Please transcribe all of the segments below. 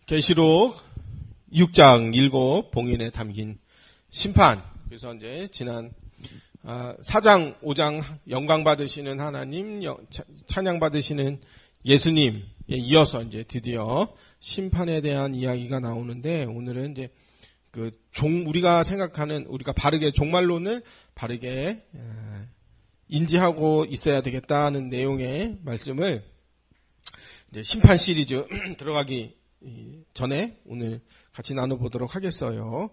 계시록 6장 7 봉인에 담긴 심판. 그래서 이제 지난 4장 5장 영광 받으시는 하나님, 찬양 받으시는 예수님에 이어서 이제 드디어 심판에 대한 이야기가 나오는데, 오늘은 이제 우리가 생각하는, 우리가 바르게 종말론을 바르게 인지하고 있어야 되겠다는 내용의 말씀을 이제 심판 시리즈 들어가기 전에 오늘 같이 나눠보도록 하겠어요.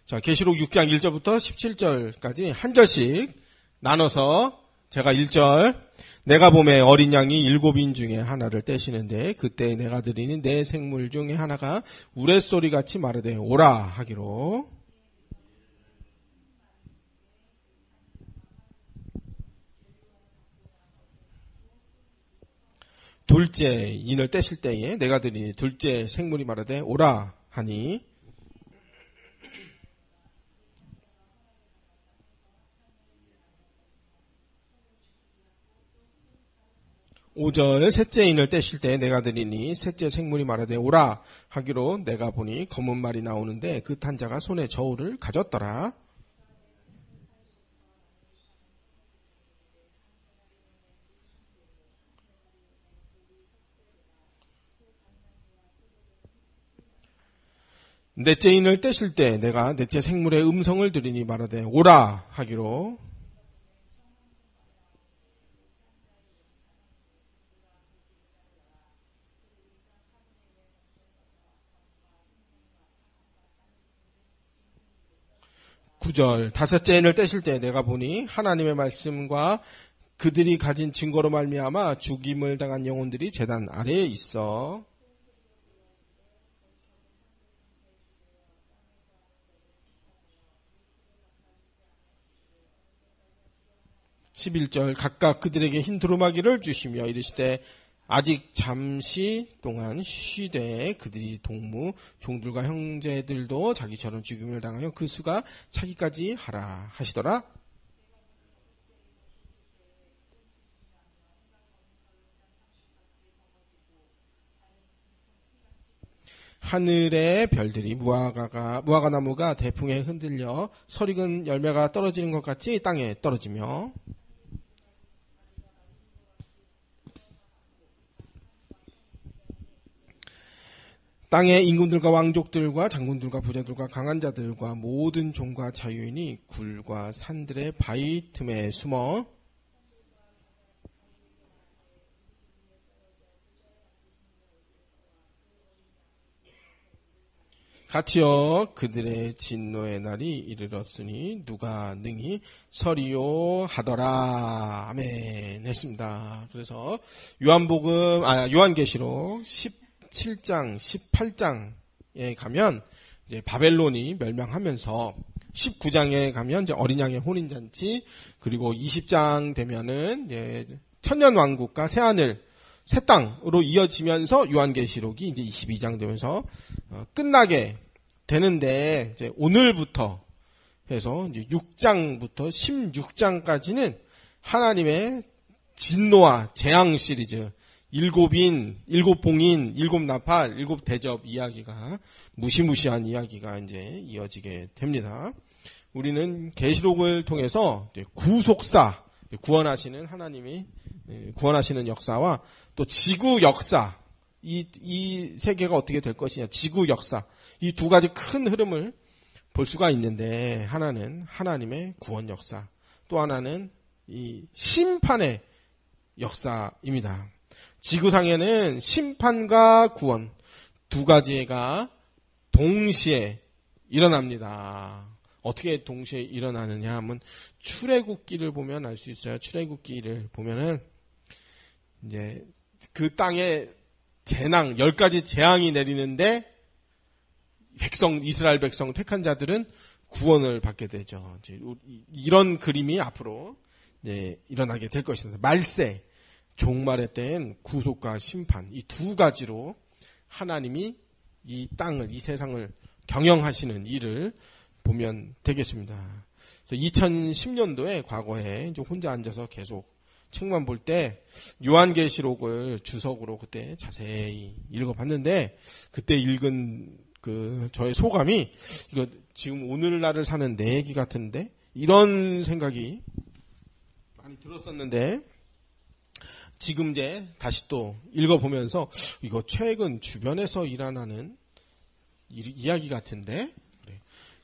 자, 계시록 6장 1절부터 17절까지 한 절씩 나눠서 제가 1절, 내가 보매 어린 양이 7인 중에 하나를 떼시는데 그때 내가 드리는 내 생물 중에 하나가 우레소리같이 마르되 오라 하기로. 둘째 인을 떼실 때에 내가 드리니 둘째 생물이 마르되 오라 하니. 5절 셋째 인을 떼실 때 내가 드리니 셋째 생물이 마르되 오라 하기로. 내가 보니 검은 말이 나오는데 그 탄 자가 손에 저울을 가졌더라. 넷째 인을 떼실 때 내가 넷째 생물의 음성을 들으니 말하되 오라 하기로. (9절) 다섯째 인을 떼실 때 내가 보니 하나님의 말씀과 그들이 가진 증거로 말미암아 죽임을 당한 영혼들이 제단 아래에 있어. 11절 각각 그들에게 흰 두루마기를 주시며 이르시되 아직 잠시 동안 쉬되 그들이 동무 종들과 형제들도 자기처럼 죽임을 당하여 그 수가 차기까지 하라 하시더라. 하늘의 별들이 무화과 나무가 대풍에 흔들려 설익은 열매가 떨어지는 것 같이 땅에 떨어지며. 땅의 임금들과 왕족들과 장군들과 부자들과 강한 자들과 모든 종과 자유인이 굴과 산들의 바위 틈에 숨어 같이여 그들의 진노의 날이 이르렀으니 누가 능히 서리요 하더라. 아멘 했습니다. 그래서 요한계시록 17장, 18장에 가면 이제 바벨론이 멸망하면서 19장에 가면 이제 어린 양의 혼인 잔치, 그리고 20장 되면은 이제 천년 왕국과 새 하늘, 새 땅으로 이어지면서 요한계시록이 이제 22장 되면서 끝나게 되는데, 이제 오늘부터 해서 이제 6장부터 16장까지는 하나님의 진노와 재앙 시리즈, 7인, 7봉인, 7나팔, 7대접 이야기가, 무시무시한 이야기가 이제 이어지게 됩니다. 우리는 계시록을 통해서 구속사, 구원하시는 하나님이 구원하시는 역사와 또 지구 역사, 이 세계가 어떻게 될 것이냐, 지구 역사, 이 두 가지 큰 흐름을 볼 수가 있는데, 하나는 하나님의 구원 역사, 또 하나는 이 심판의 역사입니다. 지구상에는 심판과 구원 두 가지가 동시에 일어납니다. 어떻게 동시에 일어나느냐 하면 출애굽기를 보면 알 수 있어요. 출애굽기를 보면은 이제 그 땅에 재앙 10가지 재앙이 내리는데 이스라엘 백성 택한 자들은 구원을 받게 되죠. 이런 그림이 앞으로 이제 일어나게 될 것입니다. 말세, 종말의 때엔 구속과 심판, 이 두 가지로 하나님이 이 땅을, 이 세상을 경영하시는 일을 보면 되겠습니다. 2010년도에 과거에 이제 혼자 앉아서 계속 책만 볼 때 요한계시록을 주석으로 그때 자세히 읽어봤는데 그때 읽은 그 저의 소감이 이거 지금 오늘날을 사는 내 얘기 같은데 이런 생각이 많이 들었었는데 지금 이제 다시 또 읽어보면서 이거 최근 주변에서 일어나는 이야기 같은데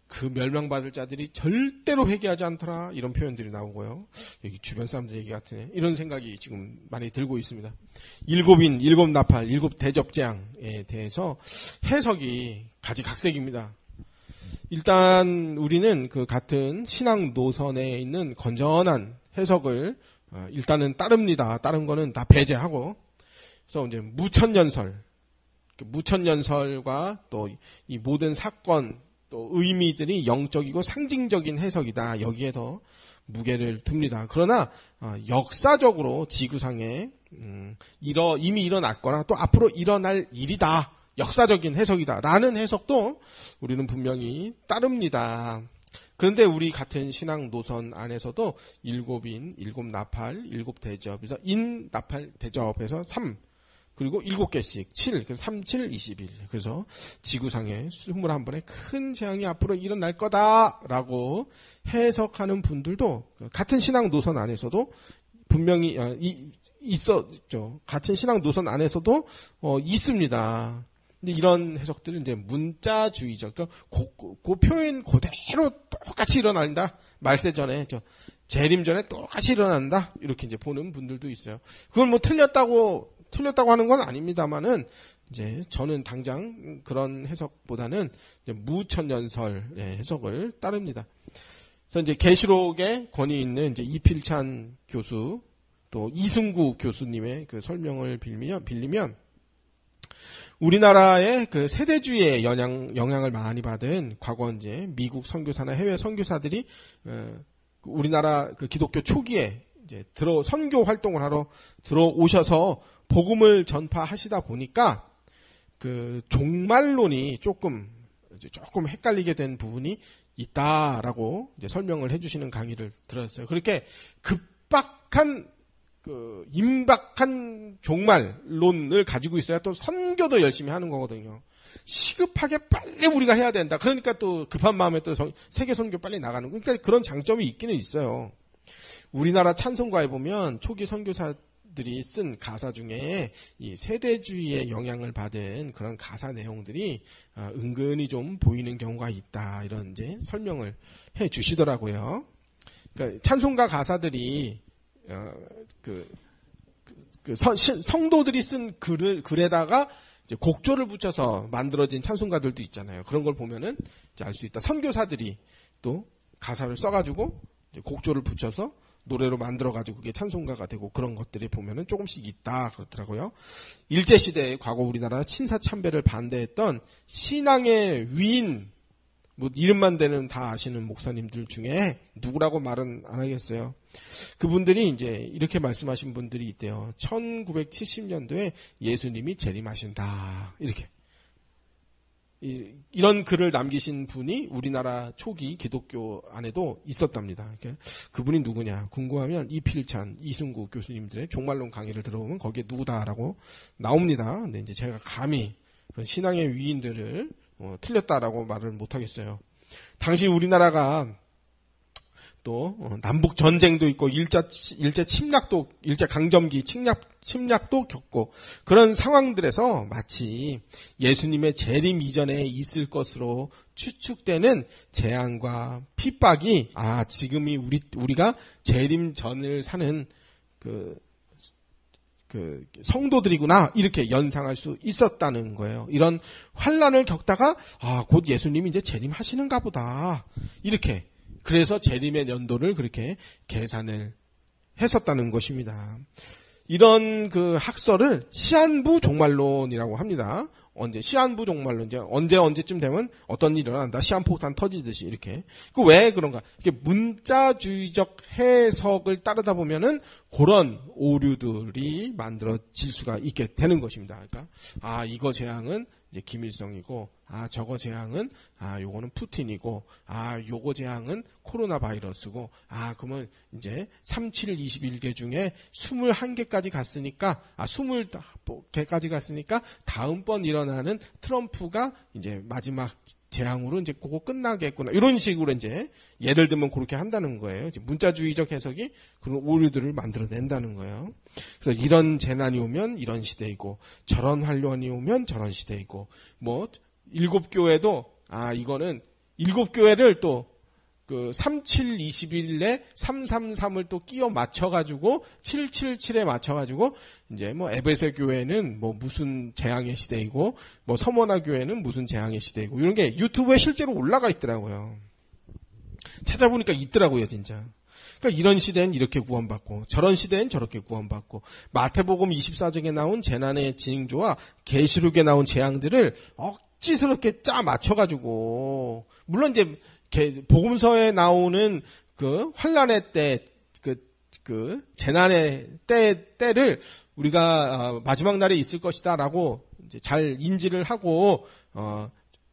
그 멸망받을 자들이 절대로 회개하지 않더라 이런 표현들이 나오고요. 여기 주변 사람들 얘기 같으네. 이런 생각이 지금 많이 들고 있습니다. 일곱인, 일곱 나팔, 일곱 대접재앙에 대해서 해석이 가지각색입니다. 일단 우리는 그 같은 신앙 노선에 있는 건전한 해석을 일단은 따릅니다. 다른 거는 다 배제하고 그래서 이제 무천년설과 또 이 모든 사건 또 의미들이 영적이고 상징적인 해석이다. 여기에 더 무게를 둡니다. 그러나 역사적으로 지구상에 이미 일어났거나 또 앞으로 일어날 일이다. 역사적인 해석이다. 라는 해석도 우리는 분명히 따릅니다. 그런데 우리 같은 신앙 노선 안에서도 일곱인, 일곱 나팔, 일곱 대접, 그래서 인, 나팔, 대접에서 3, 그리고 7개씩 7, 그래서 3, 7, 21. 그래서 지구상에 21번의 큰 재앙이 앞으로 일어날 거다라고 해석하는 분들도 같은 신앙 노선 안에서도 분명히 있었죠. 같은 신앙 노선 안에서도 있습니다. 근데 이런 해석들은 이제 문자주의적, 그러니까 그 표현 그대로 똑같이 일어난다. 말세 전에, 재림 전에 똑같이 일어난다. 이렇게 이제 보는 분들도 있어요. 그건 뭐 틀렸다고 하는 건 아닙니다만은, 이제 저는 당장 그런 해석보다는 이제 무천년설 해석을 따릅니다. 그래서 이제 계시록에 권위 있는 이제 이필찬 교수, 또 이승구 교수님의 그 설명을 빌리면, 우리나라의 그 세대주의의 영향을 많이 받은 과거 이제 미국 선교사나 해외 선교사들이 우리나라 그 기독교 초기에 이제 선교 활동을 하러 들어오셔서 복음을 전파하시다 보니까 그 종말론이 조금 헷갈리게 된 부분이 있다라고 이제 설명을 해주시는 강의를 들었어요. 그렇게 임박한 종말론을 가지고 있어야 또 선교도 열심히 하는 거거든요. 시급하게 빨리 우리가 해야 된다. 그러니까 또 급한 마음에 또 세계 선교 빨리 나가는 거. 그러니까 그런 장점이 있기는 있어요. 우리나라 찬송가에 보면 초기 선교사들이 쓴 가사 중에 이 세대주의의 영향을 받은 그런 가사 내용들이 은근히 좀 보이는 경우가 있다. 이런 이제 설명을 해 주시더라고요. 그러니까 찬송가 가사들이 성도들이 쓴 글에다가 이제 곡조를 붙여서 만들어진 찬송가들도 있잖아요. 그런 걸 보면은 이제 알 수 있다. 선교사들이 또 가사를 써가지고 이제 곡조를 붙여서 노래로 만들어가지고 그게 찬송가가 되고 그런 것들이 보면은 조금씩 있다. 그렇더라고요. 일제시대에 과거 우리나라 친사참배를 반대했던 신앙의 위인, 뭐 이름만 되는 다 아시는 목사님들 중에 누구라고 말은 안 하겠어요. 그분들이 이제 이렇게 말씀하신 분들이 있대요. 1970년도에 예수님이 재림하신다. 이렇게. 이런 글을 남기신 분이 우리나라 초기 기독교 안에도 있었답니다. 그분이 누구냐 궁금하면 이필찬, 이승구 교수님들의 종말론 강의를 들어보면 거기에 누구다라고 나옵니다. 근데 이제 제가 감히 그런 신앙의 위인들을 틀렸다라고 말을 못하겠어요. 당시 우리나라가 또 남북 전쟁도 있고 일제 강점기 침략도 겪고 그런 상황들에서 마치 예수님의 재림 이전에 있을 것으로 추측되는 재앙과 핍박이 지금이 우리가 재림 전을 사는 그 성도들이구나 이렇게 연상할 수 있었다는 거예요. 이런 환난을 겪다가 곧 예수님이 이제 재림하시는가 보다 이렇게. 그래서 재림의 연도를 그렇게 계산을 했었다는 것입니다. 이런 그 학설을 시한부 종말론이라고 합니다. 시한부 종말론, 언제쯤 되면 어떤 일이 일어난다. 시한폭탄 터지듯이 이렇게. 왜 그런가? 이게 문자주의적 해석을 따르다 보면은 그런 오류들이 만들어질 수가 있게 되는 것입니다. 그러니까, 이거 재앙은 이제 김일성이고, 저거 재앙은 요거는 푸틴이고 요거 재앙은 코로나 바이러스고 그러면 이제 3721개 중에 21개까지 갔으니까 20개까지 갔으니까 다음번 일어나는 트럼프가 이제 마지막 재앙으로 이제 그거 끝나겠구나. 이런 식으로 이제 예를 들면 그렇게 한다는 거예요. 이제 문자주의적 해석이 그런 오류들을 만들어낸다는 거예요. 그래서 이런 재난이 오면 이런 시대이고 저런 환란이 오면 저런 시대이고 뭐 일곱 교회도 이거는 일곱 교회를 또 그 3721에 333을 또 끼워 맞춰가지고 777에 맞춰가지고 이제 뭐 에베소 교회는 뭐 무슨 재앙의 시대이고 뭐 서머나 교회는 무슨 재앙의 시대이고 이런 게 유튜브에 실제로 올라가 있더라고요. 찾아보니까 있더라고요, 진짜. 그러니까 이런 시대는 이렇게 구원받고 저런 시대는 저렇게 구원받고 마태복음 24장에 나온 재난의 징조와 계시록에 나온 재앙들을 억지스럽게 짜 맞춰가지고 물론 이제 복음서에 나오는 그 환란의 때, 그 재난의 때를 우리가 마지막 날에 있을 것이다라고 이제 잘 인지를 하고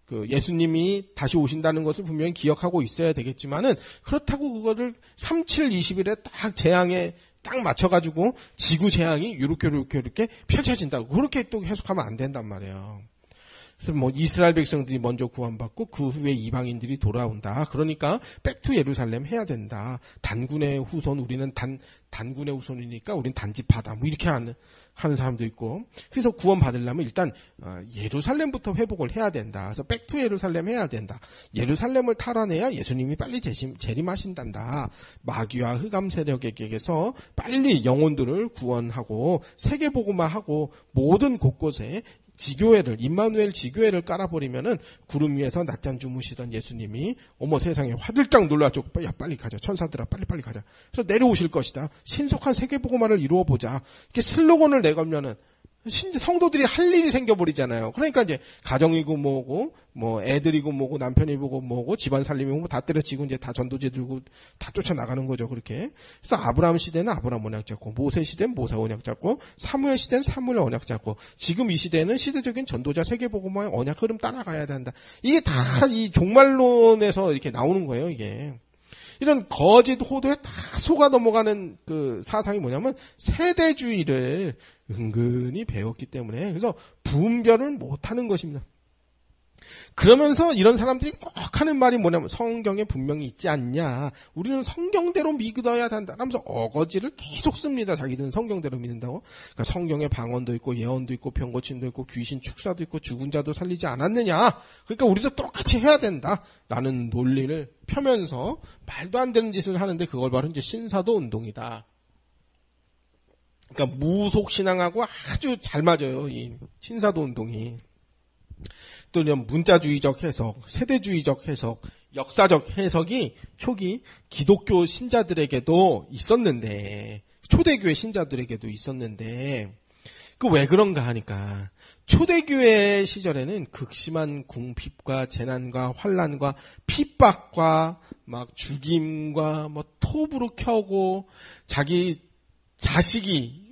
그 예수님이 다시 오신다는 것을 분명히 기억하고 있어야 되겠지만은 그렇다고 그거를 3721에 딱 재앙에 딱 맞춰가지고 지구 재앙이 이렇게 펼쳐진다고 그렇게 또 해석하면 안 된단 말이에요. 그래서 뭐 이스라엘 백성들이 먼저 구원받고 그 후에 이방인들이 돌아온다. 그러니까 백투 예루살렘 해야 된다. 단군의 후손 우리는 단군의 후손이니까 우린 단지파다. 뭐 이렇게 하는 사람도 있고. 그래서 구원 받으려면 일단 예루살렘부터 회복을 해야 된다. 그래서 백투 예루살렘 해야 된다. 예루살렘을 탈환해야 예수님이 빨리 재림하신단다. 마귀와 흑암 세력에게서 빨리 영혼들을 구원하고 세계복음화하고 모든 곳곳에 지교회를 임마누엘 지교회를 깔아버리면은 구름 위에서 낮잠 주무시던 예수님이 어머 세상에 화들짝 놀라지고 야 빨리 가자 천사들아 빨리 가자. 그래서 내려오실 것이다. 신속한 세계복음화를 이루어보자. 이렇게 슬로건을 내걸면은 성도들이 할 일이 생겨버리잖아요. 그러니까 이제 가정이고 뭐고 뭐 애들이고 뭐고 남편이고 뭐고 집안 살림이고 뭐 다 때려치고 이제 다 전도제 들고 다 쫓아나가는 거죠. 그렇게. 그래서 아브라함 시대는 아브라함 언약 잡고 모세 시대는 모세 언약 잡고 사무엘 시대는 사무엘 언약 잡고 지금 이 시대는 시대적인 전도자 세계복음화의 언약 흐름 따라가야 된다. 이게 다 이 종말론에서 이렇게 나오는 거예요. 이게. 이런 거짓 호도에 다 속아 넘어가는 그 사상이 뭐냐면 세대주의를 은근히 배웠기 때문에 그래서 분별을 못하는 것입니다. 그러면서 이런 사람들이 꼭 하는 말이 뭐냐면 성경에 분명히 있지 않냐. 우리는 성경대로 믿어야 한다. 하면서 어거지를 계속 씁니다. 자기들은 성경대로 믿는다고. 그러니까 성경에 방언도 있고 예언도 있고 병고침도 있고 귀신 축사도 있고 죽은 자도 살리지 않았느냐. 그러니까 우리도 똑같이 해야 된다. 라는 논리를 펴면서 말도 안 되는 짓을 하는데 그걸 바로 이제 신사도 운동이다. 그러니까 무속신앙하고 아주 잘 맞아요. 이 신사도 운동이. 또 문자주의적 해석, 세대주의적 해석, 역사적 해석이 초기 기독교 신자들에게도 있었는데 초대교회 신자들에게도 있었는데 그 왜 그런가 하니까 초대교회 시절에는 극심한 궁핍과 재난과 환난과 핍박과 막 죽임과 뭐 톱으로 켜고 자기 자식이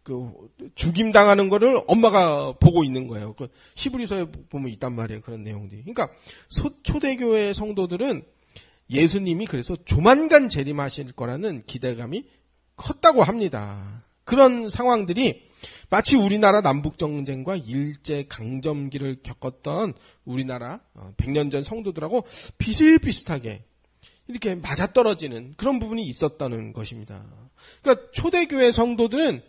그 죽임 당하는 거를 엄마가 보고 있는 거예요. 그 히브리서에 보면 있단 말이에요. 그런 내용들이. 그러니까 초대교회 성도들은 예수님이 그래서 조만간 재림하실 거라는 기대감이 컸다고 합니다. 그런 상황들이 마치 우리나라 남북전쟁과 일제강점기를 겪었던 우리나라 100년 전 성도들하고 비슷비슷하게 이렇게 맞아떨어지는 그런 부분이 있었다는 것입니다. 그러니까 초대교회 성도들은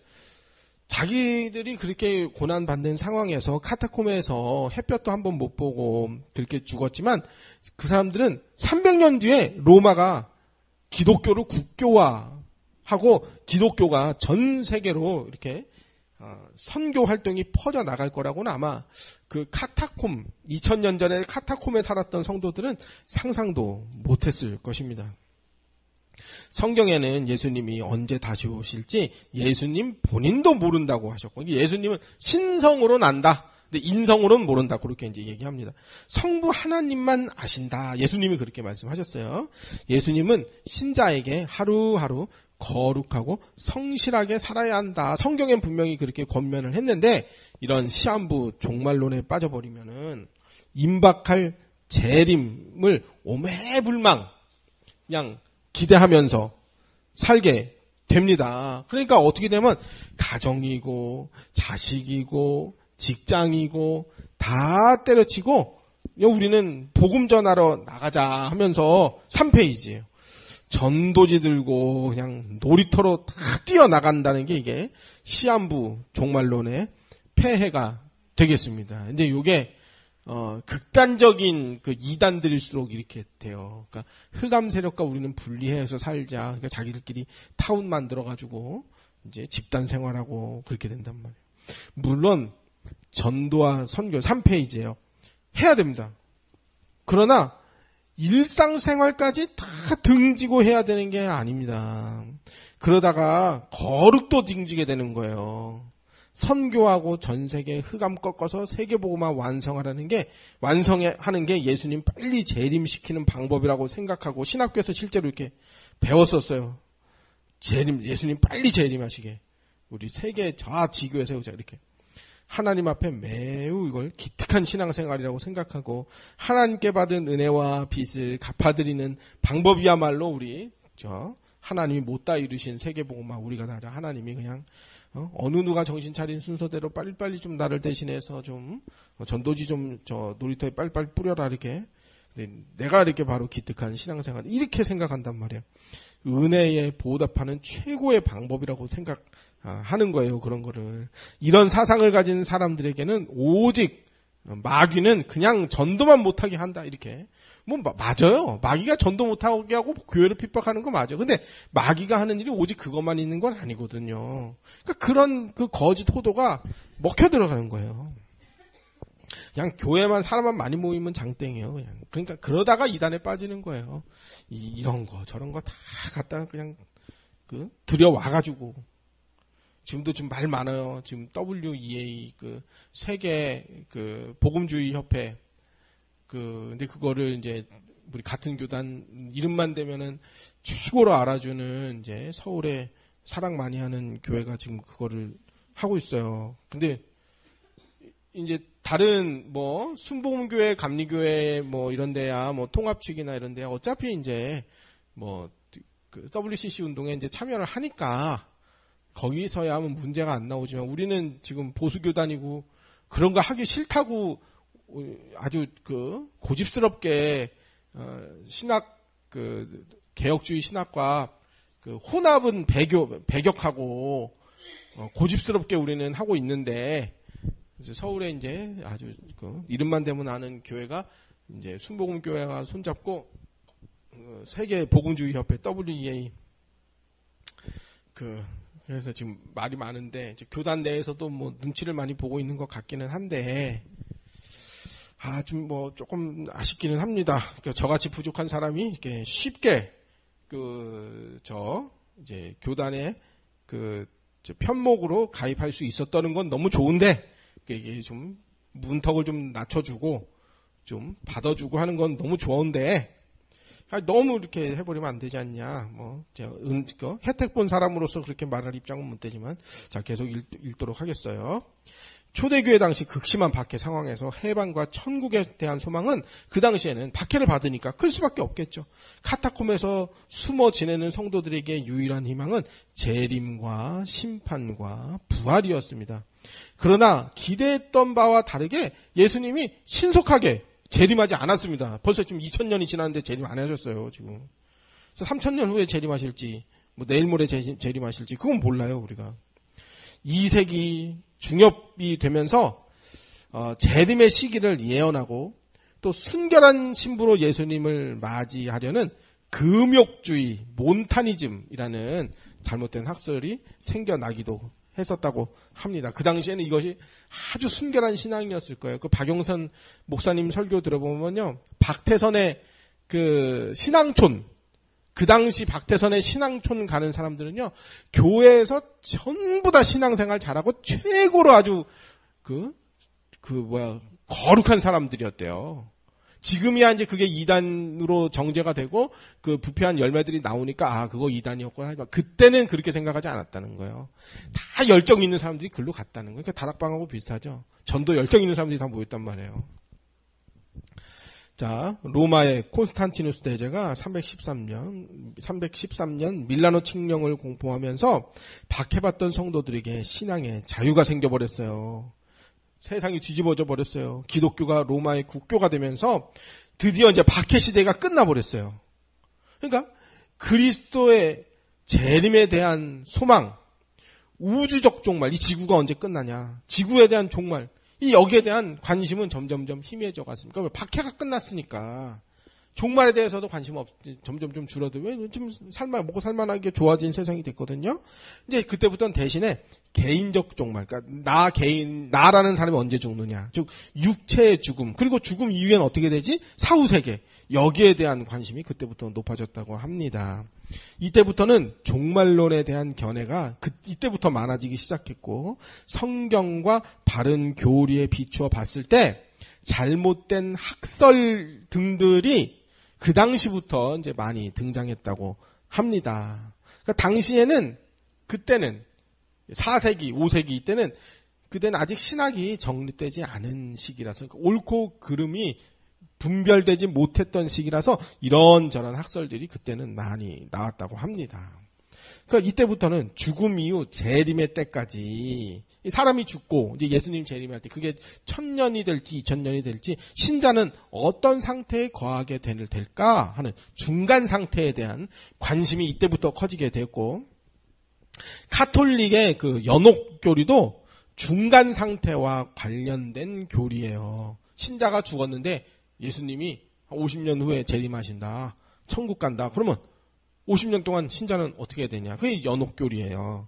자기들이 그렇게 고난받는 상황에서 카타콤에서 햇볕도 한번 못 보고 그렇게 죽었지만 그 사람들은 300년 뒤에 로마가 기독교를 국교화하고 기독교가 전 세계로 이렇게 선교 활동이 퍼져 나갈 거라고는 아마 그 카타콤 2000년 전에 카타콤에 살았던 성도들은 상상도 못했을 것입니다. 성경에는 예수님이 언제 다시 오실지 예수님 본인도 모른다고 하셨고 예수님은 신성으로는 안다. 근데 인성으로는 모른다. 그렇게 이제 얘기합니다. 성부 하나님만 아신다. 예수님이 그렇게 말씀하셨어요. 예수님은 신자에게 하루하루 거룩하고 성실하게 살아야 한다. 성경엔 분명히 그렇게 권면을 했는데 이런 시한부 종말론에 빠져버리면은 임박할 재림을 오매불망 그냥 기대하면서 살게 됩니다. 그러니까 어떻게 되면 가정이고 자식이고 직장이고 다 때려치고 우리는 복음 전하러 나가자 하면서 3페이지예요. 전도지 들고 그냥 놀이터로 다 뛰어나간다는 게 이게 시한부 종말론의 폐해가 되겠습니다. 근데 이게 극단적인 그 이단들일수록 이렇게 돼요. 그러니까 흑암 세력과 우리는 분리해서 살자. 그러니까 자기들끼리 타운 만들어가지고 이제 집단 생활하고 그렇게 된단 말이에요. 물론 전도와 선교 3페이지예요. 해야 됩니다. 그러나 일상생활까지 다 등지고 해야 되는 게 아닙니다. 그러다가 거룩도 등지게 되는 거예요. 선교하고 전 세계 흑암 꺾어서 세계복음화 완성하는 게 예수님 빨리 재림시키는 방법이라고 생각하고 신학교에서 실제로 이렇게 배웠었어요. 예수님 빨리 재림하시게. 우리 세계 저하지교에 세우자 이렇게. 하나님 앞에 매우 이걸 기특한 신앙생활이라고 생각하고 하나님께 받은 은혜와 빚을 갚아드리는 방법이야말로 우리 하나님이 못다 이루신 세계복음화 우리가 다 하나님이 그냥 어느 누가 정신 차린 순서대로 빨리빨리 좀 나를 대신해서 좀 전도지 좀 놀이터에 빨리빨리 뿌려라 이렇게. 내가 이렇게 바로 기특한 신앙생활 이렇게 생각한단 말이에요. 은혜에 보답하는 최고의 방법이라고 생각하는 거예요. 그런 거를. 이런 사상을 가진 사람들에게는 오직 마귀는 그냥 전도만 못하게 한다 이렇게. 뭐 맞아요. 마귀가 전도 못하게 하고 교회를 핍박하는 거 맞아요. 근데 마귀가 하는 일이 오직 그것만 있는 건 아니거든요. 그러니까 그런 그 거짓 호도가 먹혀 들어가는 거예요. 그냥 교회만 사람만 많이 모이면 장땡이에요. 그냥. 그러니까 그러다가 이단에 빠지는 거예요. 이런 거 저런 거 다 갖다가 그냥 들여와가지고 지금도 좀 말 많아요. 지금 WEA 세계 복음주의 협회 근데 그거를 이제 우리 같은 교단 이름만 되면은 최고로 알아주는 이제 서울에 사랑 많이 하는 교회가 지금 그거를 하고 있어요. 근데 이제 다른 순복음교회, 감리교회 이런 데야 통합측이나 이런 데야 어차피 이제 WCC 운동에 이제 참여를 하니까 거기서야 하면 문제가 안 나오지만 우리는 지금 보수교단이고 그런 거 하기 싫다고 아주 고집스럽게 신학 개혁주의 신학과 혼합은 배격하고 고집스럽게 우리는 하고 있는데 서울에 이제 아주 이름만 대면 아는 교회가 이제 순복음 교회가 손잡고 세계 복음주의 협회 WEA 그래서 지금 말이 많은데 이제 교단 내에서도 눈치를 많이 보고 있는 것 같기는 한데 좀 조금 아쉽기는 합니다. 그러니까 저같이 부족한 사람이 이렇게 쉽게 이제 교단의 편목으로 가입할 수 있었다는 건 너무 좋은데 이게 좀 문턱을 좀 낮춰주고 좀 받아주고 하는 건 너무 좋은데 너무 이렇게 해버리면 안 되지 않냐. 제가 혜택 본 사람으로서 그렇게 말할 입장은 못 되지만 자 계속 읽도록 하겠어요. 초대교회 당시 극심한 박해 상황에서 해방과 천국에 대한 소망은 그 당시에는 박해를 받으니까 클 수밖에 없겠죠. 카타콤에서 숨어 지내는 성도들에게 유일한 희망은 재림과 심판과 부활이었습니다. 그러나 기대했던 바와 다르게 예수님이 신속하게 재림하지 않았습니다. 벌써 지금 2000년이 지났는데 재림 안 하셨어요. 지금. 그래서 3000년 후에 재림하실지 내일 모레 재림하실지 그건 몰라요. 우리가. 2세기 중엽이 되면서 재림의 시기를 예언하고 또 순결한 신부로 예수님을 맞이하려는 금욕주의, 몬타니즘이라는 잘못된 학설이 생겨나기도 했었다고 합니다. 그 당시에는 이것이 아주 순결한 신앙이었을 거예요. 박용선 목사님 설교 들어보면요. 박태선의 신앙촌, 그 당시 박태선의 신앙촌 가는 사람들은요, 교회에서 전부 다 신앙생활 잘하고 최고로 아주 거룩한 사람들이었대요. 지금이야 이제 그게 이단으로 정제가 되고 그 부패한 열매들이 나오니까 그거 이단이었구나. 하지만 그때는 그렇게 생각하지 않았다는 거예요. 다 열정 있는 사람들이 글로 갔다는 거예요. 그러니까 다락방하고 비슷하죠. 전도 열정 있는 사람들이 다 모였단 말이에요. 자, 로마의 콘스탄티누스 대제가 313년 밀라노 칙령을 공포하면서 박해받던 성도들에게 신앙의 자유가 생겨버렸어요. 세상이 뒤집어져 버렸어요. 기독교가 로마의 국교가 되면서 드디어 이제 박해 시대가 끝나버렸어요. 그러니까 그리스도의 재림에 대한 소망, 우주적 종말, 이 지구가 언제 끝나냐, 지구에 대한 종말, 이 여기에 대한 관심은 점점점 희미해져 갔습니다. 그러니까 박해가 끝났으니까 종말에 대해서도 관심 점점 좀 줄어들고 좀 먹고 살만하게 좋아진 세상이 됐거든요. 이제 그때부터는 대신에 개인적 종말, 그러니까 나라는 사람이 언제 죽느냐, 즉 육체의 죽음, 그리고 죽음 이후에는 어떻게 되지? 사후세계, 여기에 대한 관심이 그때부터 높아졌다고 합니다. 이때부터는 종말론에 대한 견해가 이때부터 많아지기 시작했고, 성경과 바른 교리에 비추어 봤을 때 잘못된 학설 등들이 그 당시부터 이제 많이 등장했다고 합니다. 그러니까 당시에는, 그때는 4세기, 5세기 그때는 아직 신학이 정립되지 않은 시기라서, 옳고 그름이 분별되지 못했던 시기라서 이런저런 학설들이 그때는 많이 나왔다고 합니다. 그러니까 이때부터는 죽음 이후 재림의 때까지 사람이 죽고 이제 예수님 재림할 때 그게 1000년이 될지 2000년이 될지 신자는 어떤 상태에 거하게 될까 하는 중간 상태에 대한 관심이 이때부터 커지게 됐고, 카톨릭의 그 연옥교리도 중간 상태와 관련된 교리예요. 신자가 죽었는데 예수님이 50년 후에 재림하신다, 천국 간다. 그러면 50년 동안 신자는 어떻게 해야 되냐? 그게 연옥교리예요.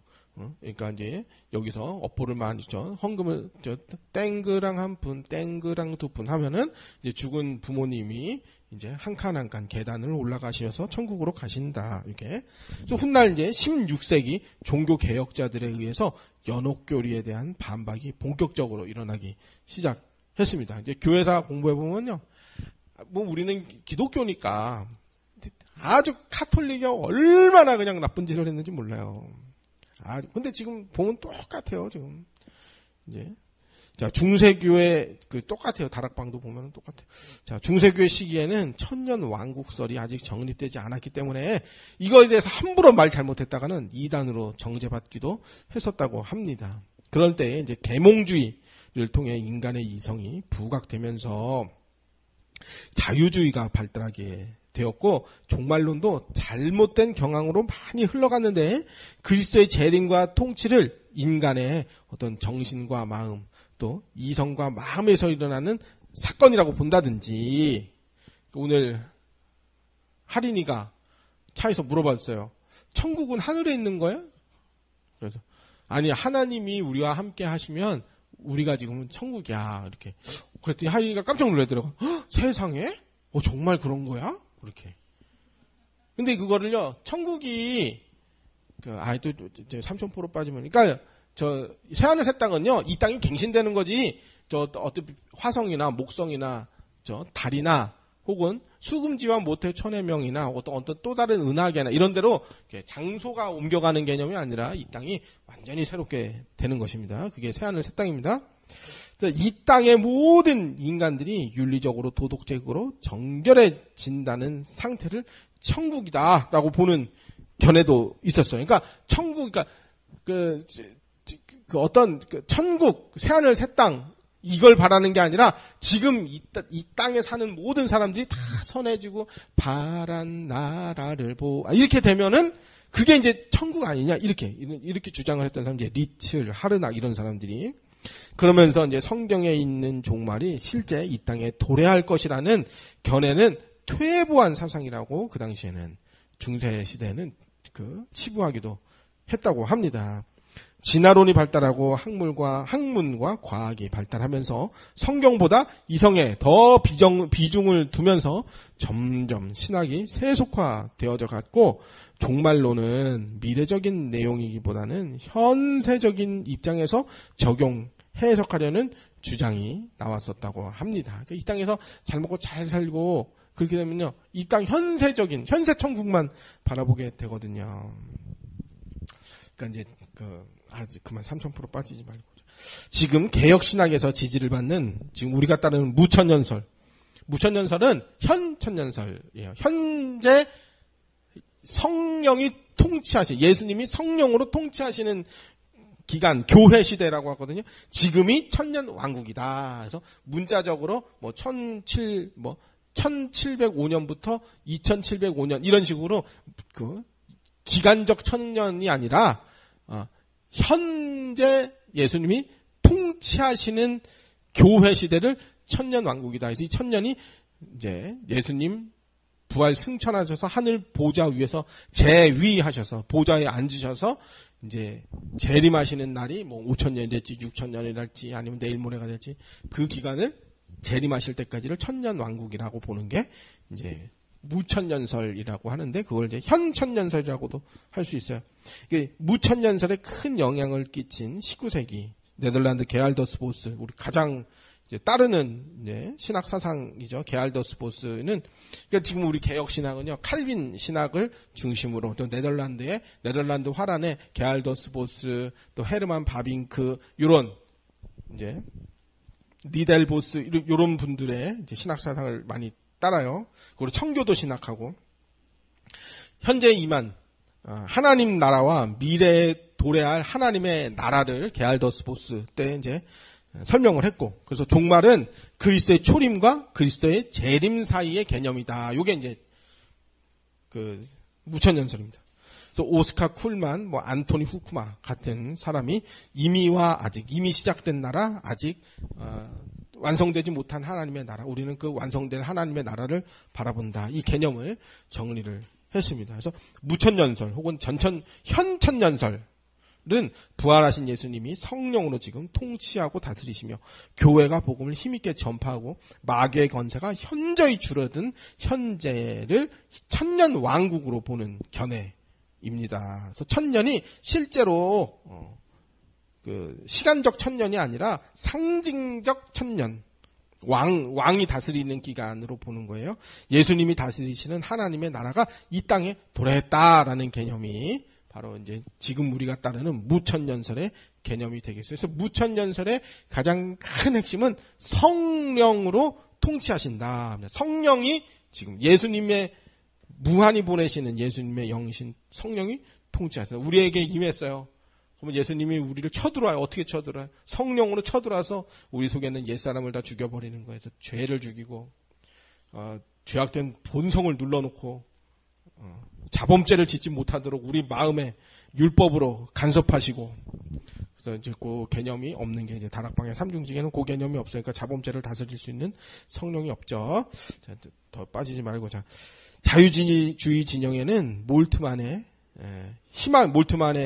그러니까 이제 여기서 업보를 많이 줘, 헌금을 땡그랑 한 푼, 땡그랑 두 푼 하면은 이제 죽은 부모님이 이제 한 칸 한 칸 계단을 올라가셔서 천국으로 가신다. 이렇게. 그래서 훗날 이제 16세기 종교 개혁자들에 의해서 연옥교리에 대한 반박이 본격적으로 일어나기 시작했습니다. 이제 교회사 공부해 보면요, 뭐 우리는 기독교니까 아주 카톨릭이 얼마나 그냥 나쁜 짓을 했는지 몰라요. 근데 지금 보면 똑같아요, 지금. 이제. 자, 중세교회, 똑같아요. 다락방도 보면 똑같아요. 자, 중세교회 시기에는 천년 왕국설이 아직 정립되지 않았기 때문에 이거에 대해서 함부로 말 잘못했다가는 이단으로 정죄받기도 했었다고 합니다. 그럴 때 이제 계몽주의를 통해 인간의 이성이 부각되면서 자유주의가 발달하게 되었고, 종말론도 잘못된 경향으로 많이 흘러갔는데, 그리스도의 재림과 통치를 인간의 어떤 정신과 마음, 또 이성과 마음에서 일어나는 사건이라고 본다든지, 오늘 할인이가 차에서 물어봤어요. 천국은 하늘에 있는 거야? 그래서 아니, 하나님이 우리와 함께 하시면 우리가 지금은 천국이야, 이렇게. 그랬더니 할인이가 깜짝 놀라더라고. 세상에? 정말 그런 거야? 그렇게. 근데 그거를요, 천국이, 또, 삼천포로 빠지면, 그러니까, 새하늘 새 땅은요, 이 땅이 갱신되는 거지, 어떤 화성이나 목성이나, 달이나, 혹은 수금지와 모태 천해명이나, 어떤 또 다른 은하계나, 이런 데로, 장소가 옮겨가는 개념이 아니라, 이 땅이 완전히 새롭게 되는 것입니다. 그게 새하늘 새 땅입니다. 이 땅의 모든 인간들이 윤리적으로 도덕적으로 정결해진다는 상태를 천국이다라고 보는 견해도 있었어요. 그러니까 천국, 그러니까 어떤 천국, 새하늘 새 땅, 이걸 바라는 게 아니라 지금 이 땅에 사는 모든 사람들이 다 선해지고 바란 나라를 이렇게 되면은 그게 이제 천국 아니냐, 이렇게 주장을 했던 사람, 이제 리츠, 하르낙 이런 사람들이. 그러면서 이제 성경에 있는 종말이 실제 이 땅에 도래할 것이라는 견해는 퇴보한 사상이라고 그 당시에는, 중세 시대에는 치부하기도 했다고 합니다. 진화론이 발달하고 학문과 과학이 발달하면서 성경보다 이성에 더 비중을 두면서 점점 신학이 세속화되어져 갔고, 종말론은 미래적인 내용이기보다는 현세적인 입장에서 적용해야 해석하려는 주장이 나왔었다고 합니다. 그러니까 이 땅에서 잘 먹고 잘 살고 그렇게 되면요, 이 땅 현세적인 현세 천국만 바라보게 되거든요. 그러니까 이제 아직 그만 3000% 빠지지 말고. 지금 개혁 신학에서 지지를 받는 지금 우리가 따르는 무천년설. 무천년설은 현천년설이에요. 현재 성령이 통치하신, 예수님이 성령으로 통치하시는 기간, 교회 시대라고 하거든요. 지금이 천년 왕국이다. 그래서 문자적으로 1705년부터 2705년 이런 식으로 그 기간적 천년이 아니라 현재 예수님이 통치하시는 교회 시대를 천년 왕국이다. 그래서 이 천년이 이제 예수님 부활 승천하셔서 하늘 보좌 위에서 재위하셔서 보좌에 앉으셔서 이제 재림하시는 날이 5000년이 될지 6000년이 될지 아니면 내일 모레가 될지 그 기간을 재림하실 때까지를 천년 왕국이라고 보는 게 이제 무천년설이라고 하는데 그걸 이제 현천년설이라고도 할 수 있어요. 무천년설에 큰 영향을 끼친 19세기 네덜란드 게알더스 보스, 우리 가장 이제 따르는 이제 신학 사상이죠. 게알더스 보스는 그러니까 지금 우리 개혁 신학은요, 칼빈 신학을 중심으로 또 네덜란드 화란의 게알더스 보스, 또 헤르만 바빙크 이런 이제 리델 보스 이런 분들의 이제 신학 사상을 많이 따라요. 그리고 청교도 신학하고 현재 이만 하나님 나라와 미래에 도래할 하나님의 나라를 게알더스 보스 때 이제 설명을 했고, 그래서 종말은 그리스도의 초림과 그리스도의 재림 사이의 개념이다. 요게 이제 그 무천년설입니다. 그래서 오스카 쿨만, 안토니 후쿠마 같은 사람이 이미 시작된 나라, 아직 완성되지 못한 하나님의 나라, 우리는 그 완성된 하나님의 나라를 바라본다. 이 개념을 정리를 했습니다. 그래서 무천년설 혹은 현천년설은 부활하신 예수님이 성령으로 지금 통치하고 다스리시며 교회가 복음을 힘있게 전파하고 마귀의 권세가 현저히 줄어든 현재를 천년 왕국으로 보는 견해입니다. 그래서 천년이 실제로 그 시간적 천년이 아니라 상징적 천년, 왕이 다스리는 기간으로 보는 거예요. 예수님이 다스리시는 하나님의 나라가 이 땅에 도래했다라는 개념이 바로 이제 지금 우리가 따르는 무천년설의 개념이 되겠어요. 그래서 무천년설의 가장 큰 핵심은 성령으로 통치하신다. 성령이 지금 예수님의 무한히 보내시는 예수님의 영이신 성령이 통치하신다. 우리에게 임했어요. 그러면 예수님이 우리를 쳐들어와요. 어떻게 쳐들어와요? 성령으로 쳐들어와서 우리 속에는 옛사람을 다 죽여버리는 거예요. 그래서 죄를 죽이고 죄악된 본성을 눌러놓고 자범죄를 짓지 못하도록 우리 마음에 율법으로 간섭하시고, 그래서 이제 그 개념이 없는 게 이제 다락방의 삼중직에는 그 개념이 없으니까 자범죄를 다스릴 수 있는 성령이 없죠. 자, 더 빠지지 말고 자유주의 진영에는 몰트만의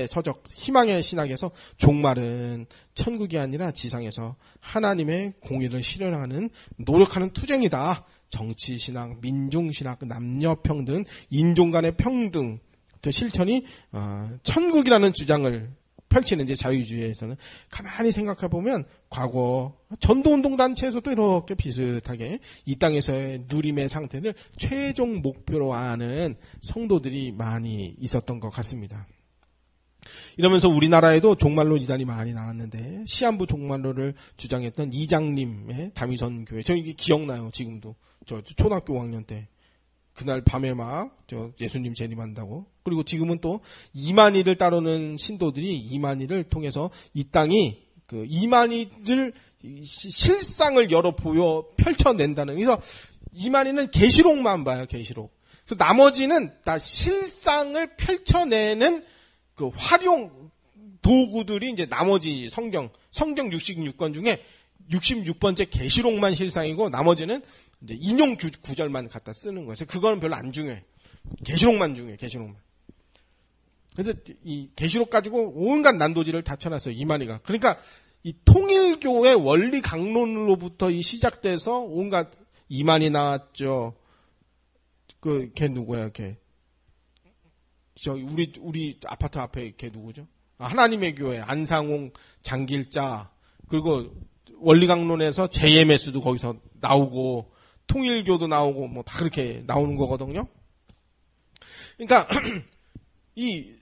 서적 희망의 신학에서 종말은 천국이 아니라 지상에서 하나님의 공의를 실현하는 노력하는 투쟁이다. 정치신학, 민중신학, 남녀평등, 인종 간의 평등, 또 실천이 천국이라는 주장을 펼치는 이제 자유주의에서는 가만히 생각해 보면 과거 전도운동단체에서도 이렇게 비슷하게 이 땅에서의 누림의 상태를 최종 목표로 하는 성도들이 많이 있었던 것 같습니다. 이러면서 우리나라에도 종말론 이단이 많이 나왔는데 시한부 종말론을 주장했던 이장님의 다미선 교회, 저 이게 기억나요. 지금도 저 초등학교 5학년 때 그날 밤에 예수님 재림한다고. 그리고 지금은 또 이만희를 따르는 신도들이 이만희를 통해서 이 땅이 그 이만희를 실상을 펼쳐낸다는. 그래서 이만희는 계시록만 봐요. 계시록. 그래서 나머지는 다 실상을 펼쳐내는 그 활용 도구들이 이제 나머지 성경 66권 중에 66번째 계시록만 실상이고 나머지는 이제 인용 구절만 갖다 쓰는 거예요. 그래서 그거는 별로 안 중요해. 계시록만 중요해. 계시록만. 그래서 이 계시록 가지고 온갖 난도질을 다 쳐놨어요. 이만희가. 그러니까 이 통일교의 원리 강론으로부터 시작돼서 온갖 이만희 나왔죠. 걔 누구야? 걔 우리 아파트 앞에 걔 누구죠? 하나님의 교회 안상홍, 장길자, 그리고 원리강론에서 JMS도 거기서 나오고 통일교도 나오고 뭐 다 그렇게 나오는 거거든요. 그러니까 이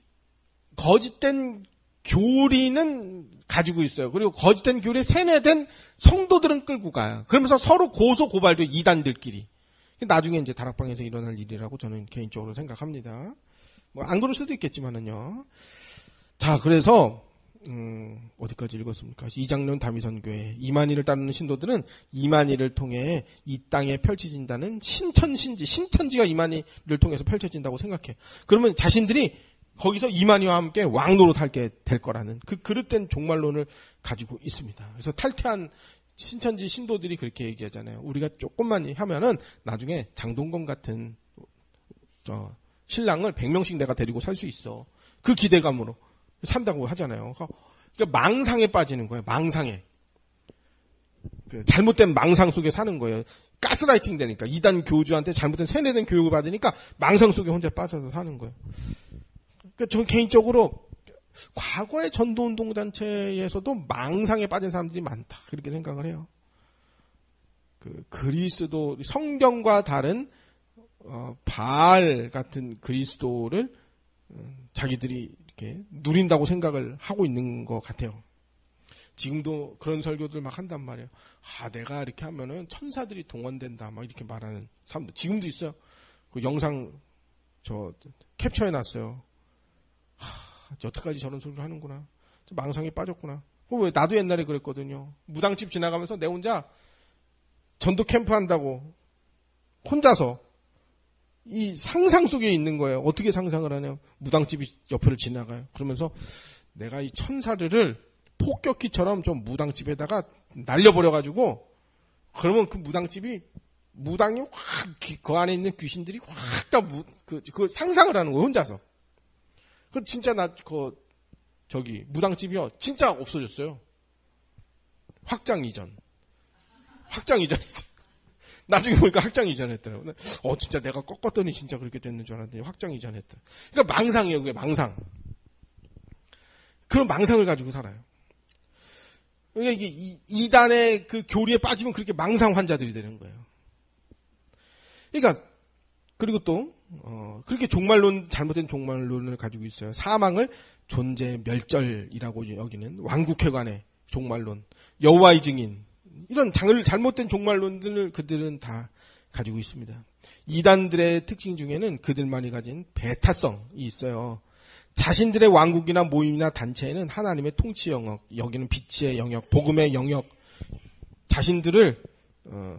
거짓된 교리는 가지고 있어요. 그리고 거짓된 교리에 세뇌된 성도들은 끌고 가요. 그러면서 서로 고소 고발도 이단들끼리. 나중에 이제 다락방에서 일어날 일이라고 저는 개인적으로 생각합니다. 뭐 안 그럴 수도 있겠지만은요. 자, 그래서 어디까지 읽었습니까? 이장년 다미선교회 이만희를 따르는 신도들은 이만희를 통해 이 땅에 펼쳐진다는 신천지가 이만희를 통해서 펼쳐진다고 생각해. 그러면 자신들이 거기서 이만희와 함께 왕노릇 하게 될 거라는 그 그릇된 종말론을 가지고 있습니다. 그래서 탈퇴한 신천지 신도들이 그렇게 얘기하잖아요. 우리가 조금만 하면은 나중에 장동건 같은 신랑을 100명씩 내가 데리고 살 수 있어. 그 기대감으로 산다고 하잖아요. 그러니까 망상에 빠지는 거예요. 망상에. 그 잘못된 망상 속에 사는 거예요. 가스라이팅 되니까. 이단 교주한테 잘못된 세뇌된 교육을 받으니까 망상 속에 혼자 빠져서 사는 거예요. 그러니까 저는 개인적으로 과거의 전도운동단체에서도 망상에 빠진 사람들이 많다. 그렇게 생각을 해요. 그 그리스도, 성경과 다른, 바알 같은 그리스도를 자기들이 이렇게 누린다고 생각을 하고 있는 것 같아요. 지금도 그런 설교들 막 한단 말이에요. 내가 이렇게 하면은 천사들이 동원된다. 막 이렇게 말하는 사람들. 지금도 있어요. 그 영상 캡처해놨어요. 여태까지 저런 소리를 하는구나. 망상에 빠졌구나. 왜 나도 옛날에 그랬거든요. 무당집 지나가면서 내 혼자 전도 캠프 한다고 혼자서 이 상상 속에 있는 거예요. 어떻게 상상을 하냐. 무당집이 옆을 지나가요. 그러면서 내가 이 천사들을 폭격기처럼 좀 무당집에다가 날려버려가지고 그러면 그 무당집이 무당이 확 그 안에 있는 귀신들이 확 다 그 상상을 하는 거예요. 혼자서. 그 진짜 무당집이요. 진짜 없어졌어요. 확장 이전했어요. 나중에 보니까 확장 이전했더라고요. 진짜 내가 꺾었더니 진짜 그렇게 됐는 줄 알았더니 확장 이전했더라고요. 그러니까 망상이에요. 그게 망상. 그런 망상을 가지고 살아요. 그러니까 이게 이단의 그 교리에 빠지면 그렇게 망상 환자들이 되는 거예요. 그러니까 그리고 또 그렇게 잘못된 종말론을 가지고 있어요. 사망을 존재 멸절이라고 여기는 왕국회관의 종말론, 여호와의 증인, 이런 잘못된 종말론들을 그들은 다 가지고 있습니다. 이단들의 특징 중에는 그들만이 가진 배타성이 있어요. 자신들의 왕국이나 모임이나 단체에는 하나님의 통치 영역, 여기는 빛의 영역, 복음의 영역, 자신들을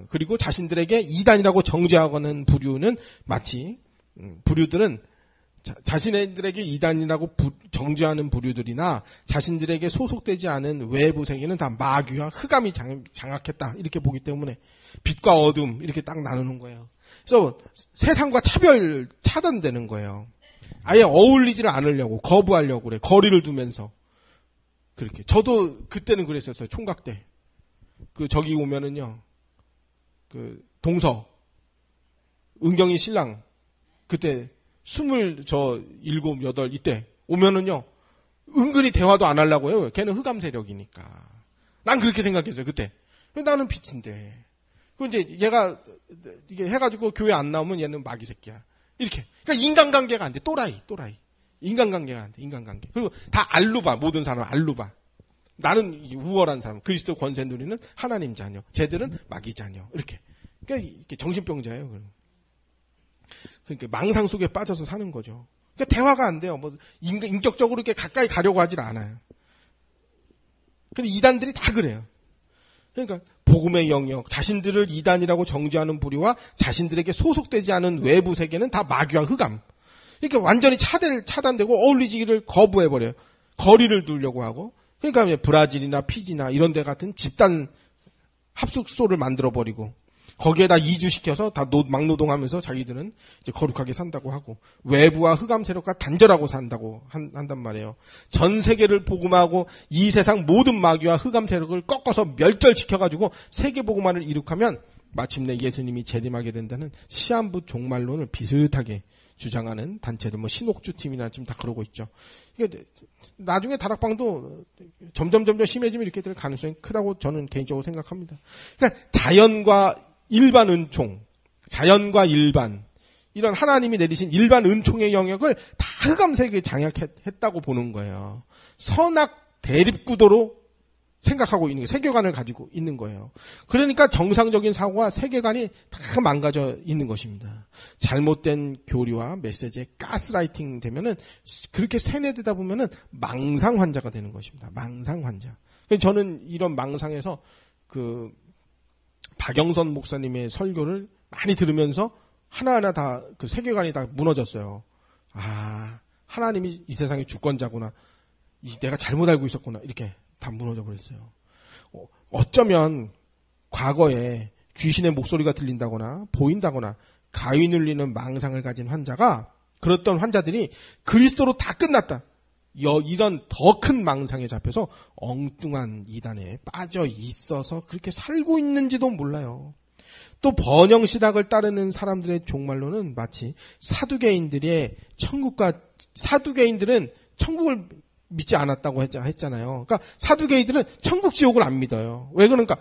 그리고 자신들에게 이단이라고 정죄하고는 부류는 마치 부류들은 자신들에게 이단이라고 정죄하는 부류들이나 자신들에게 소속되지 않은 외부 세계는 다 마귀와 흑암이 장악했다 이렇게 보기 때문에 빛과 어둠 이렇게 딱 나누는 거예요. 그래서 세상과 차단되는 거예요. 아예 어울리지를 않으려고 거부하려고 그래. 거리를 두면서 그렇게. 저도 그때는 그랬었어요. 총각 때. 저기 오면은요. 동서 은경이 신랑 그때 27, 8 이때 오면은요. 은근히 대화도 안 하려고 해요. 걔는 흑암 세력이니까. 난 그렇게 생각했어요. 그때. 나는 빛인데. 이제 얘가 이게 해가지고 교회 안 나오면 얘는 마귀 새끼야. 이렇게. 그러니까 인간관계가 안 돼. 또라이. 인간관계가 안 돼. 인간관계. 그리고 다 알루바. 모든 사람 알루바. 나는 우월한 사람. 그리스도 권세 누리는 하나님 자녀. 쟤들은 마귀 자녀. 이렇게. 그러니까 이게 정신병자예요. 그러니까 망상 속에 빠져서 사는 거죠. 그러니까 대화가 안 돼요. 인격적으로 이렇게 가까이 가려고 하질 않아요. 근데 이단들이 다 그래요. 그러니까 복음의 영역, 자신들을 이단이라고 정죄하는 부류와 자신들에게 소속되지 않은 외부 세계는 다 마귀와 흑암. 이렇게 완전히 차단되고 어울리지기를 거부해버려요. 거리를 두려고 하고. 그러니까 브라질이나 피지나 이런 데 같은 집단 합숙소를 만들어버리고 거기에다 이주시켜서 다 막노동하면서 자기들은 이제 거룩하게 산다고 하고 외부와 흑암 세력과 단절하고 산다고 한단 말이에요. 전 세계를 복음하고 이 세상 모든 마귀와 흑암 세력을 꺾어서 멸절시켜가지고 세계 복음화를 이룩하면 마침내 예수님이 재림하게 된다는 시한부 종말론을 비슷하게 주장하는 단체들, 뭐 신옥주 팀이나 지금 다 그러고 있죠. 이게 나중에 다락방도 점점 심해지면 이렇게 될 가능성이 크다고 저는 개인적으로 생각합니다. 그러니까 자연과 일반 은총, 자연과 일반 이런 하나님이 내리신 일반 은총의 영역을 다 흑암색에 장악했다고 보는 거예요. 선악 대립 구도로 생각하고 있는 거예요. 세계관을 가지고 있는 거예요. 그러니까 정상적인 사고와 세계관이 다 망가져 있는 것입니다. 잘못된 교리와 메시지에 가스라이팅 되면은 그렇게 세뇌되다 보면은 망상 환자가 되는 것입니다. 망상 환자. 저는 이런 망상에서 그 박영선 목사님의 설교를 많이 들으면서 하나하나 다 그 세계관이 다 무너졌어요. 아, 하나님이 이 세상의 주권자구나. 내가 잘못 알고 있었구나. 이렇게 다 무너져 버렸어요. 어쩌면 과거에 귀신의 목소리가 들린다거나 보인다거나 가위 눌리는 망상을 가진 환자가 그랬던 환자들이 그리스도로 다 끝났다. 이런 더 큰 망상에 잡혀서 엉뚱한 이단에 빠져 있어서 그렇게 살고 있는지도 몰라요. 또 번영신학을 따르는 사람들의 종말로는 마치 사두개인들은 천국을 믿지 않았다고 했잖아요. 그러니까 사두개인들은 천국 지옥을 안 믿어요. 왜 그런가?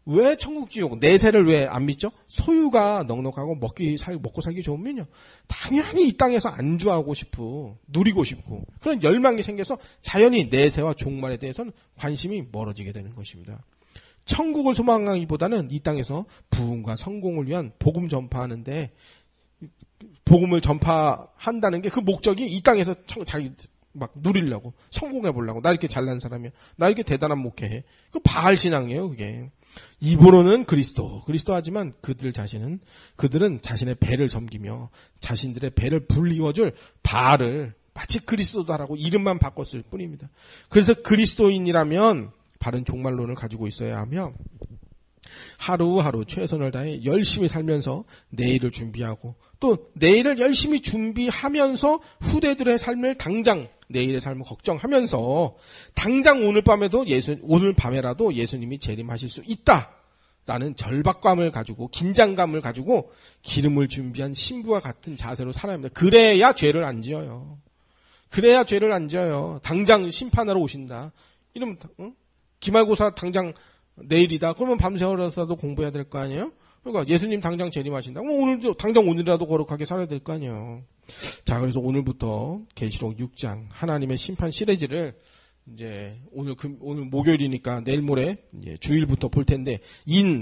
왜 천국 지옥, 내세를 왜 안 믿죠? 소유가 넉넉하고 먹고 살기 좋으면요. 당연히 이 땅에서 안주하고 싶고, 누리고 싶고, 그런 열망이 생겨서 자연히 내세와 종말에 대해서는 관심이 멀어지게 되는 것입니다. 천국을 소망하기보다는 이 땅에서 부흥과 성공을 위한 복음 전파하는데, 복음을 전파한다는 게 그 목적이 이 땅에서 자기 막 누리려고, 성공해보려고, 나 이렇게 잘난 사람이야, 나 이렇게 대단한 목회해. 그 바알 신앙이에요, 그게. 입으로는 그리스도 하지만 그들은 자신의 배를 섬기며 자신들의 배를 불리워줄 바알을 마치 그리스도다라고 이름만 바꿨을 뿐입니다. 그래서 그리스도인이라면 바른 종말론을 가지고 있어야 하며 하루하루 최선을 다해 열심히 살면서 내일을 준비하고 또 내일을 열심히 준비하면서 후대들의 삶을 당장 내일의 삶을 걱정하면서 당장 오늘 밤에라도 예수님이 재림하실 수 있다라는 절박감을 가지고 긴장감을 가지고 기름을 준비한 신부와 같은 자세로 살아야 합니다. 그래야 죄를 안 지어요. 당장 심판하러 오신다. 이러면 기말고사 당장 내일이다. 그러면 밤새워서도 공부해야 될 거 아니에요? 그러니까 예수님 당장 재림하신다. 오늘이라도 거룩하게 살아야 될 거 아니에요. 자, 그래서 오늘부터 계시록 6장 하나님의 심판 시리즈를 이제 오늘 목요일이니까 내일 모레 이제 주일부터 볼 텐데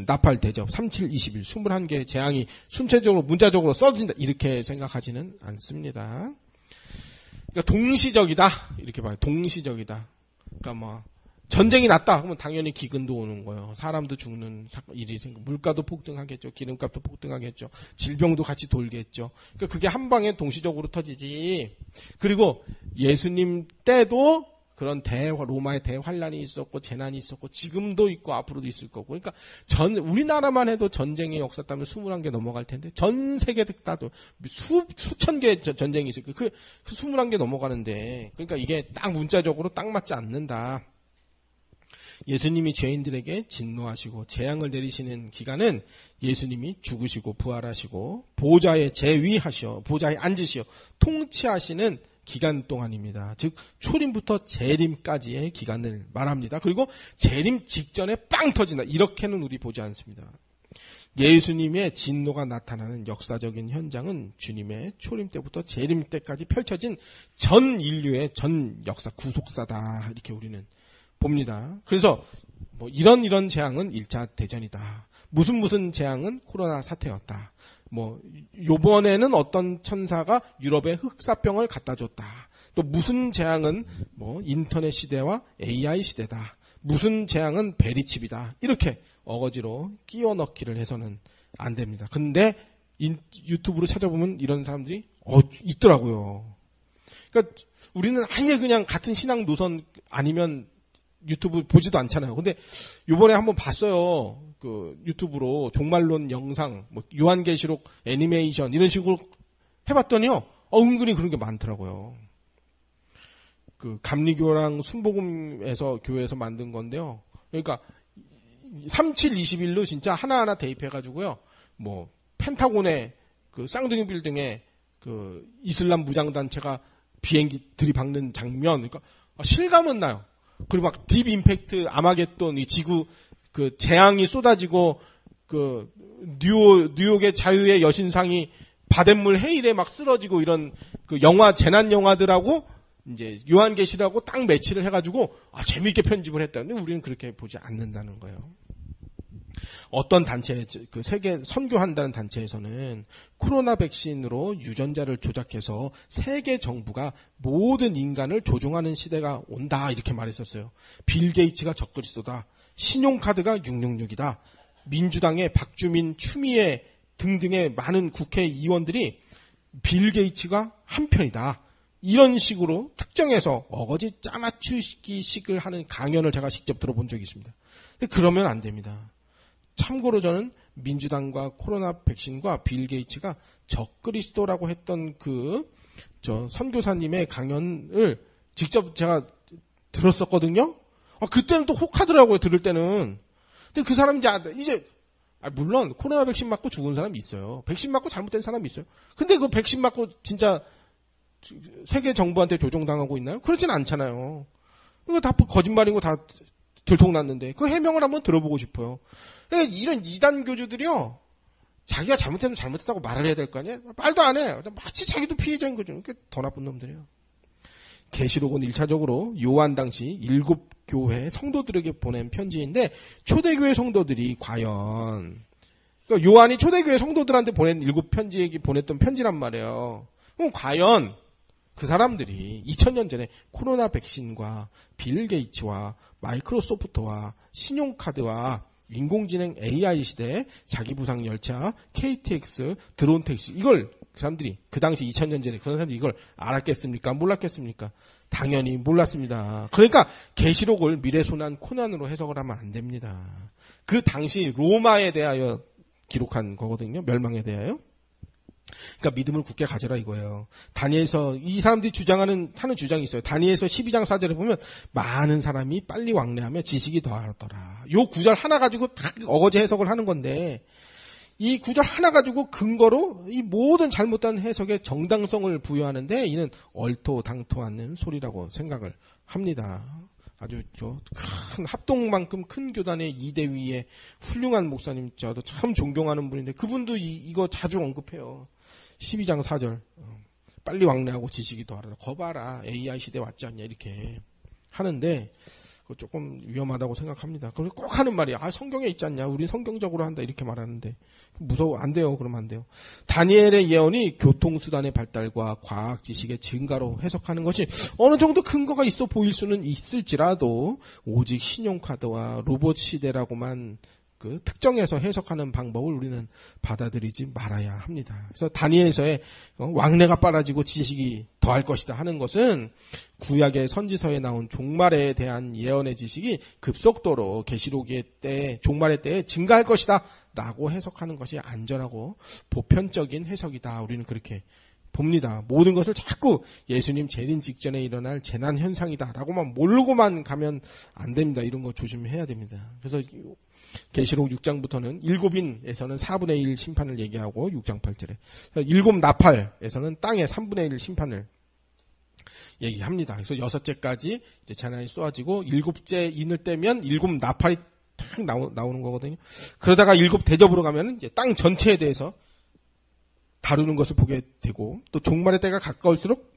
나팔 대접 37, 21 21개의 재앙이 순차적으로 문자적으로 써진다 이렇게 생각하지는 않습니다. 그러니까 동시적이다 이렇게 봐요. 동시적이다. 그러니까 뭐 전쟁이 났다 그러면 당연히 기근도 오는 거예요. 사람도 죽는 일이 생기고 물가도 폭등하겠죠. 기름값도 폭등하겠죠. 질병도 같이 돌겠죠. 그러니까 그게 한 방에 동시적으로 터지지. 그리고 예수님 때도 그런 로마의 대환란이 있었고 재난이 있었고 지금도 있고 앞으로도 있을 거고. 그러니까 우리나라만 해도 전쟁의 역사 따면 21개 넘어갈 텐데 전 세계 다도 수천 개 전쟁이 있을 거예요. 그 21개 넘어가는데 그러니까 이게 딱 문자적으로 딱 맞지 않는다. 예수님이 죄인들에게 진노하시고 재앙을 내리시는 기간은 예수님이 죽으시고 부활하시고 보좌에 앉으시어 통치하시는 기간 동안입니다. 즉 초림부터 재림까지의 기간을 말합니다. 그리고 재림 직전에 빵 터진다. 이렇게는 우리 보지 않습니다. 예수님의 진노가 나타나는 역사적인 현장은 주님의 초림 때부터 재림 때까지 펼쳐진 전 인류의 전 역사 구속사다. 이렇게 우리는 봅니다. 그래서 뭐 이런 재앙은 1차 대전이다. 무슨 재앙은 코로나 사태였다. 뭐 요번에는 어떤 천사가 유럽에 흑사병을 갖다 줬다. 또 무슨 재앙은 뭐 인터넷 시대와 AI 시대다. 무슨 재앙은 베리칩이다. 이렇게 어거지로 끼워 넣기를 해서는 안 됩니다. 근데 유튜브로 찾아보면 이런 사람들이 있더라고요. 그러니까 우리는 아예 그냥 같은 신앙 노선 아니면 유튜브 보지도 않잖아요. 근데 요번에 한번 봤어요. 그 유튜브로 종말론 영상, 뭐 요한계시록 애니메이션 이런 식으로 해봤더니요. 은근히 그런 게 많더라고요. 그 감리교랑 순복음에서 교회에서 만든 건데요. 그러니까 3721로 진짜 하나하나 대입해가지고요. 뭐 펜타곤의 그 쌍둥이 빌딩에 그 이슬람 무장단체가 비행기 들이박는 장면, 그러니까 실감은 나요. 그리고 막 딥 임팩트 아마겟돈, 이 지구 그 재앙이 쏟아지고 그 뉴욕의 자유의 여신상이 바닷물 해일에 막 쓰러지고 이런 그 영화 재난 영화들하고 이제 요한계시라고 딱 매치를 해가지고 재미있게 편집을 했다는데 우리는 그렇게 보지 않는다는 거예요. 어떤 단체, 그 세계 선교한다는 단체에서는 코로나 백신으로 유전자를 조작해서 세계 정부가 모든 인간을 조종하는 시대가 온다 이렇게 말했었어요. 빌 게이츠가 적그리스도다. 신용카드가 666이다. 민주당의 박주민, 추미애 등등의 많은 국회의원들이 빌 게이츠가 한편이다. 이런 식으로 특정해서 어거지 짜맞추기식을 하는 강연을 제가 직접 들어본 적이 있습니다. 근데 그러면 안 됩니다. 참고로 저는 민주당과 코로나 백신과 빌 게이츠가 적그리스도라고 했던 저 선교사님의 강연을 직접 제가 들었었거든요. 그때는 또 혹하더라고요, 들을 때는. 근데 그 사람이 이제 물론 코로나 백신 맞고 죽은 사람이 있어요. 백신 맞고 잘못된 사람이 있어요. 근데 그 백신 맞고 진짜 세계 정부한테 조종당하고 있나요? 그렇진 않잖아요. 이거 다 거짓말이고 다 들통났는데 그 해명을 한번 들어보고 싶어요. 이런 이단 교주들이요, 자기가 잘못했으면 잘못했다고 말을 해야 될 거 아니에요? 말도 안 해. 마치 자기도 피해자인 거죠. 그게 더 나쁜 놈들이에요. 계시록은 1차적으로 요한 당시 7교회 성도들에게 보낸 편지인데 초대교회 성도들이 과연, 그러니까 요한이 초대교회 성도들한테 보낸 7편지에게 보냈던 편지란 말이에요. 그럼 과연 그 사람들이 2000년 전에 코로나 백신과 빌 게이츠와 마이크로소프트와 신용카드와 인공지능 AI 시대에 자기부상 열차, KTX, 드론 택시, 이걸 그 사람들이 그 당시 2000년 전에 그런 사람들이 이걸 알았겠습니까? 몰랐겠습니까? 당연히 몰랐습니다. 그러니까 계시록을 미래소난 코난으로 해석을 하면 안 됩니다. 그 당시 로마에 대하여 기록한 거거든요. 멸망에 대하여. 그러니까 믿음을 굳게 가져라 이거예요. 다니엘서 이 사람들이 하는 주장이 있어요. 다니엘서 12장 4절에 보면 많은 사람이 빨리 왕래하며 지식이 더하더라. 요 구절 하나 가지고 다 어거지 해석을 하는 건데 이 구절 하나 가지고 근거로 이 모든 잘못된 해석에 정당성을 부여하는데 이는 얼토당토하는 소리라고 생각을 합니다. 아주 큰 합동만큼 큰 교단의 이대위의 훌륭한 목사님, 저도 참 존경하는 분인데 그분도 이거 자주 언급해요. 12장 4절 빨리 왕래하고 지식이 더하라. 거봐라, AI 시대 왔지 않냐 이렇게 하는데 그거 조금 위험하다고 생각합니다. 그럼 꼭 하는 말이야. 성경에 있지 않냐, 우린 성경적으로 한다 이렇게 말하는데 무서워. 안 돼요. 그러면 안 돼요. 다니엘의 예언이 교통수단의 발달과 과학 지식의 증가로 해석하는 것이 어느 정도 근거가 있어 보일 수는 있을지라도 오직 신용카드와 로봇 시대라고만 특정해서 해석하는 방법을 우리는 받아들이지 말아야 합니다. 그래서 다니엘서에 왕래가 빨라지고 지식이 더할 것이다 하는 것은 구약의 선지서에 나온 종말에 대한 예언의 지식이 급속도로 계시록의 때, 종말의 때에 증가할 것이다 라고 해석하는 것이 안전하고 보편적인 해석이다. 우리는 그렇게 봅니다. 모든 것을 자꾸 예수님 재림 직전에 일어날 재난 현상이다 라고만 모르고만 가면 안 됩니다. 이런 거 조심해야 됩니다. 그래서 계시록 6장부터는 일곱인에서는 4분의 1 심판을 얘기하고 6장 8절에 일곱 나팔에서는 땅의 3분의 1 심판을 얘기합니다. 그래서 6째까지 이제 재난이 쏘아지고 7째 인을 떼면 일곱 나팔이 탁 나오는 거거든요. 그러다가 일곱 대접으로 가면 이제 땅 전체에 대해서 다루는 것을 보게 되고 또 종말의 때가 가까울수록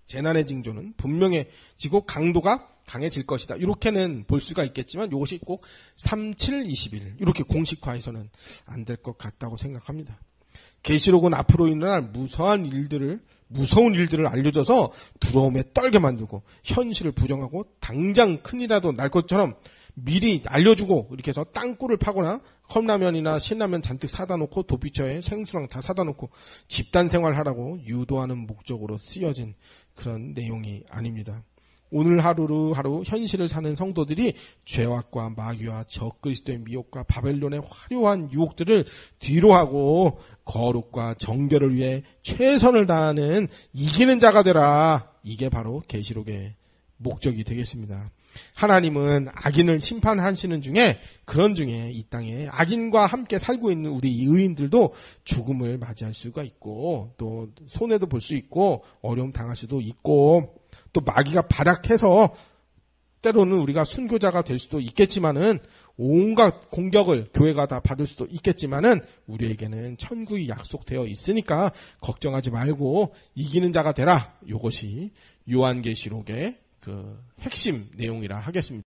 재난의 징조는 분명해지고 강도가 강해질 것이다. 이렇게는 볼 수가 있겠지만 이것이 꼭 3, 7, 21 이렇게 공식화해서는 안 될 것 같다고 생각합니다. 계시록은 앞으로 일어날 무서운 일들을 알려줘서 두려움에 떨게 만들고 현실을 부정하고 당장 큰일이라도 날 것처럼 미리 알려주고 이렇게 해서 땅굴을 파거나 컵라면이나 신라면 잔뜩 사다 놓고 도피처에 생수랑 다 사다 놓고 집단 생활하라고 유도하는 목적으로 쓰여진 그런 내용이 아닙니다. 오늘 하루 현실을 사는 성도들이 죄악과 마귀와 적그리스도의 미혹과 바벨론의 화려한 유혹들을 뒤로하고 거룩과 정결을 위해 최선을 다하는 이기는 자가 되라. 이게 바로 계시록의 목적이 되겠습니다. 하나님은 악인을 심판하시는 중에 그런 중에 이 땅에 악인과 함께 살고 있는 우리 의인들도 죽음을 맞이할 수가 있고 또 손해도 볼 수 있고 어려움 당할 수도 있고 또 마귀가 발악해서 때로는 우리가 순교자가 될 수도 있겠지만은 온갖 공격을 교회가 다 받을 수도 있겠지만은 우리에게는 천국이 약속되어 있으니까 걱정하지 말고 이기는 자가 되라. 이것이 요한계시록의 그 핵심 내용이라 하겠습니다.